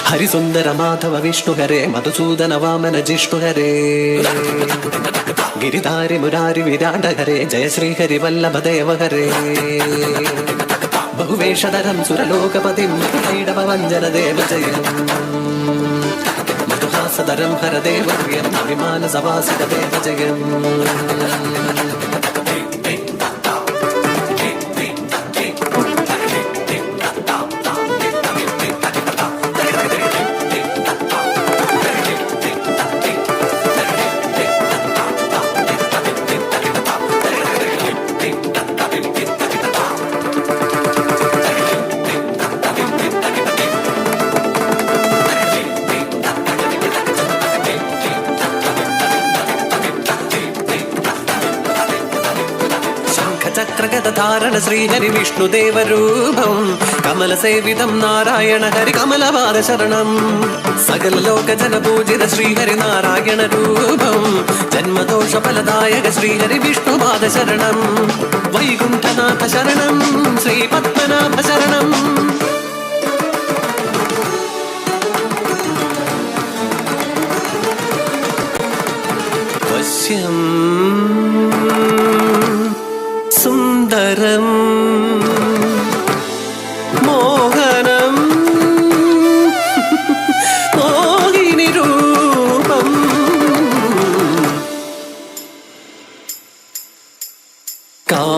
ഹരിസുന്ദര മാധവ വിഷ്ണുഹരേ മധുസൂദന വാമന ജിഷ്ണുഹരേ ഗിരിധാരി മുരാരി വിരാടഹരേ ജയ ശ്രീഹരി വല്ലഭദേവഹരേ ബഹുവേഷധരം സുരലോകപതിം മധുഭൈരവഞ്ജന ദേവ ജയം മധുഹാസധരം ഹരദേവര്യം അഭിമാന സവാസിക ദേവ ജയം ചക്രഗദധാരണ ശ്രീഹരി വിഷ്ണുദേവരൂപം കമലസേവിതം നാരായണ ഹരി കമലപാദ ശരണം സകല ലോക ജനപൂജിത ശ്രീഹരി നാരായണ രൂപം ജന്മദോഷ ഫലദായക ശ്രീഹരി വിഷ്ണുപാദ ശരണം വൈകുണ്ഠനാഥ ശരണം ശ്രീ പത്മനാഭ ശരണം വശ്യം സുന്ദരം മോഹനം മോഹിനി രൂപം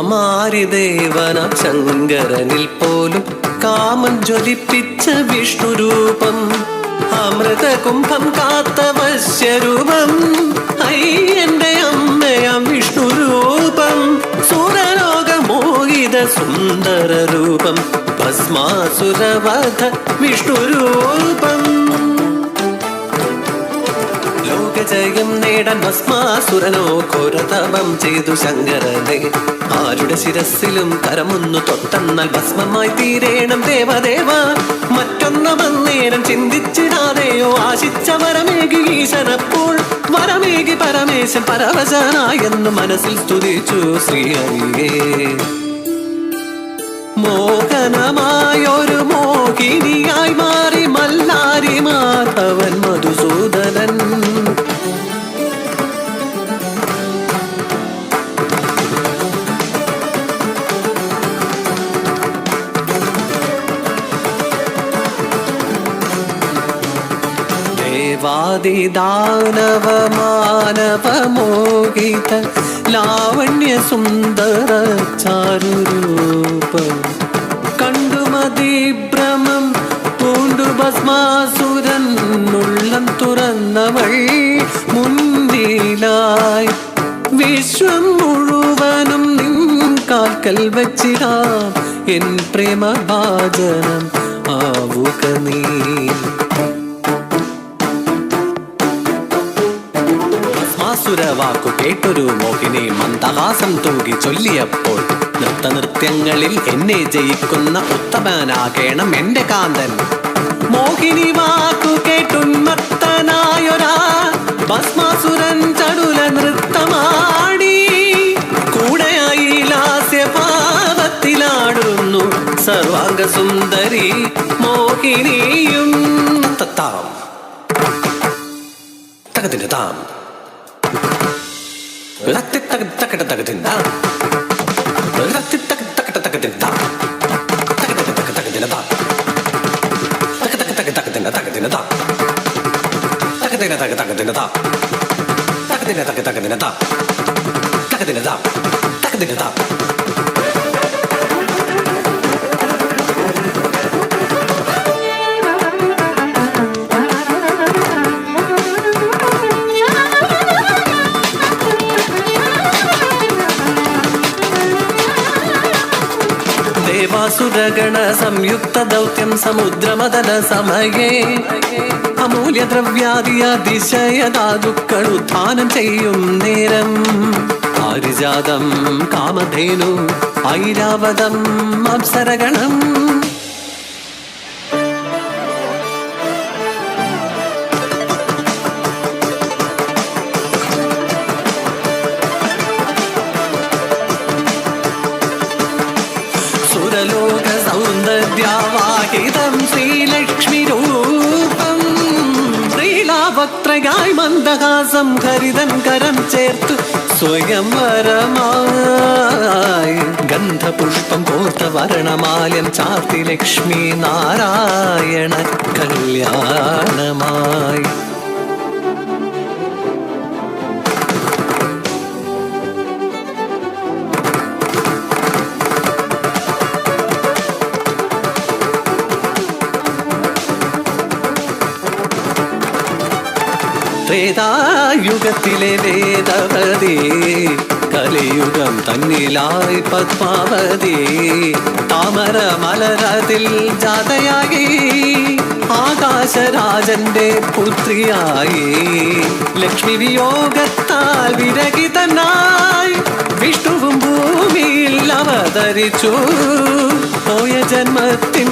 കാമാരിദേവന ശങ്കരനിൽ പോലും കാമം ജ്വലിപ്പിച്ച വിഷ്ണുരൂപം അമൃതകുംഭം കാത്ത വശ്യരൂപം അയ്യന്റെ അമ്മയാം വിഷ്ണുരൂപം സുരലോകമോഹിത സുന്ദര രൂപം ഭസ്മാസുരവധ വിഷ്ണുരൂപം ലോകജയം നേടാൻ ഭസ്മാസുരനോ ഘോരതപം ചെയ്തു ശങ്കരനെ ആരുടെ ശിരസിലും കരമൊന്നു തൊട്ടെന്നാൽ ഭസ്മമായി തീരേണം ദേവദേവ മറ്റൊന്നവന്നേരം ചിന്തിച്ചിടാതെയോ ആശിച്ച വരമേകി ഈശനപ്പോൾ വരമേകി പരമേശൻ പരവശനായെന്നു മനസ്സിൽ സ്തുതിച്ചു ശ്രീഹരിയേ മോഹനമായൊരു മോഹിനിയായി മാറി മല്ലാരി മാധവൻ മധുസൂദനൻ ദേവാദിദാനവ മാനവ മോഹിത ലാവണ്യ സുന്ദര ചാരുരൂപം കണ്ടുമതിഭ്രമം പൂണ്ടു ഭസ്മാസുരൻ ഉള്ളം തുറന്നവൾ മുന്നിലായി വിശ്വം മുഴുവനും നിൻ കാൽക്കൽ വച്ചിടാം എൻ പ്രേമഭാജനം ആവുക നീ സുരവാക്കു കേട്ടൊരു മോഹിനി മന്ദഹാസം തൂകി ചൊല്ലിയപ്പോൾ നൃത്തനൃത്യങ്ങളിൽ എന്നെ ജയിക്കുന്ന ഉത്തമനാകേണം എന്റെ കാന്തൻ മോഹിനി വാക്കു കേട്ടുന്മത്തനായൊരാ ഭസ്മാസുരൻ ചടുല നൃത്തമാടി കൂടെയായി ലാസ്യഭാവത്തിലാടുന്നു സർവാംഗ സുന്ദരി മോഹിനിയും തത്താം തകതിന്റെ താം ദേവാസുരഗണ സംയുക്ത ദൗത്യം സമുദ്രമദന സമയേ അമൂല്യ ദ്രവ്യാദിയ അതിശയധാതുക്കൾ ഉത്ഥാനം ചെയ്യും നേരം പാരിജാതം കാമധേനു ഐരാവതം അപ്സരഗണം സുരലോക സൗന്ദര്യാവാഹിതം ശ്രീലക്ഷ്മി രൂപം ശ്രീലാവക്ത്രയായി മന്ദഹാസം ഹരിതൻ കരം ചേർത്തു സ്വയംവരമായി ഗന്ധപുഷ്പം കോർത്ത വരണമാല്യം ചാർത്തി ലക്ഷ്മി നാരായണ കല്യാണമായി ത്രേതായുഗത്തിലെ വേദവതി കലിയുഗം തന്നിലായി പത്മാവതി താമര മലരതിൽ ജാതയായി ആകാശരാജന്റെ പുത്രിയായി ലക്ഷ്മി വിയോഗത്താൽ വിരഹിതനായി വിഷ്ണുവും ഭൂമിയിൽ അവതരിച്ചു പോയ ജന്മത്തിൻ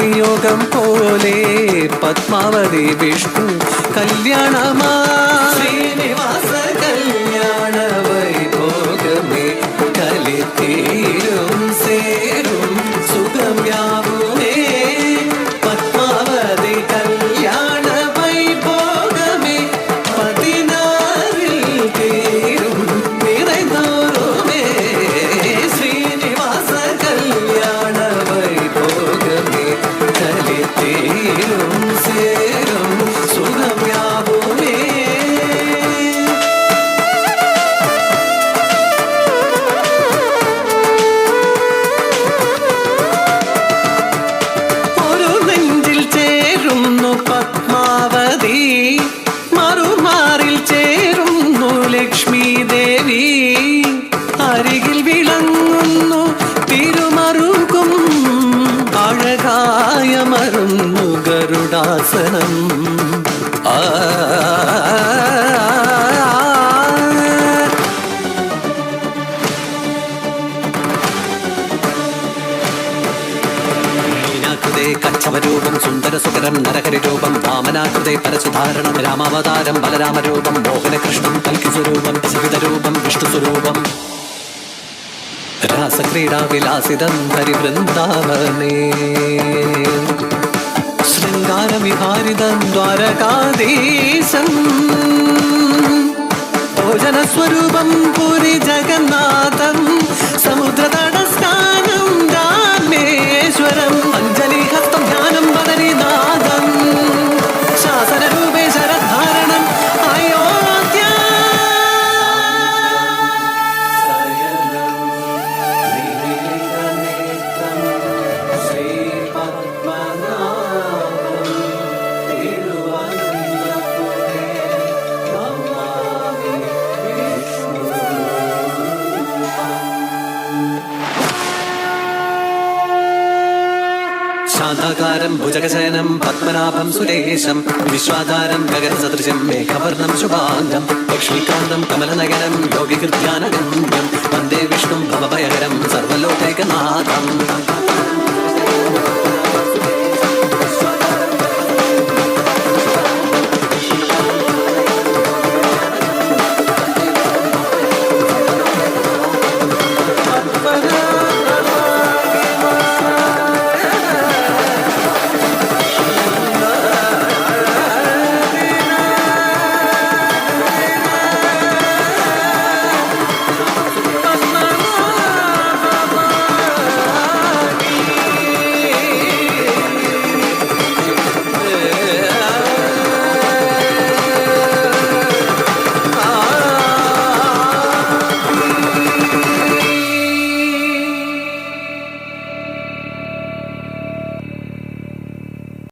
നിയോഗം പോലെ പത്മാവതി വിഷ്ണു കല്യാണമാ ശ്രീനിവാസ കല്യാണ വൈഭോഗമേ കലിത്തീരും സേരും സുഖം യാവുമേ പത്മാവതി കല്യാണ വൈഭോഗമേ 16 തീരും നിറൈതോറുമേ ശ്രീനിവാസ കല്യാണ വൈഭോഗമേ കലിത്തീരും സേരും സുഖം യാവുമേ. ഒരു നെഞ്ചിൽ ചേരുന്നു പത്മാവതി മറുമാറിൽ ചേരുന്നു ലക്ഷ്മി ദേവി അരികിൽ വിളങ്ങുന്നു തിരുമറുകും അഴകായമരുന്നു ഗരുഡാസനം ീനാകൃതേ കച്ഛവരൂപം സുന്ദരസുകരം നരഹരിരൂപം വാമനാകൃതേ പരസുധാരണം രാമാവതാരം ബലരാമരൂപം മോഹനകൃഷ്ണം കൽക്കിസ്വരൂപം ശിവിതരൂപം വിഷ്ണുസ്വരൂപം രാസക്രീഡാവിലാസിതം ഹരിവൃന്ദാവനേ ശൃംഗാരവിഹാരിതം ദ്വാരകാധീശം ഭോജനസ്വരൂപം പുരി ജഗന്നാഥം സമുദ്രതടസ്ഥാനം രാമേശ്വരം അഞ്ജലിഹസ്തം ധ്യാനം ബദരിനാഥം ശാസനരൂപേ ശരദ്ധാരണം അയോധ്യ ശാന്താകാരം ഭുജഗശയനം പത്മനാഭം സുരേശം വിശ്വാധാരം ഗഗനസദൃശം മേഘവർണം ശുഭാംഗം ലക്ഷ്മീകാന്തം കമലനഗരം യോഗികൃത്യാനഗമ്യം വന്ദേ വിഷ്ണും ഭവഭയകരം സർവലോകൈകനാഥം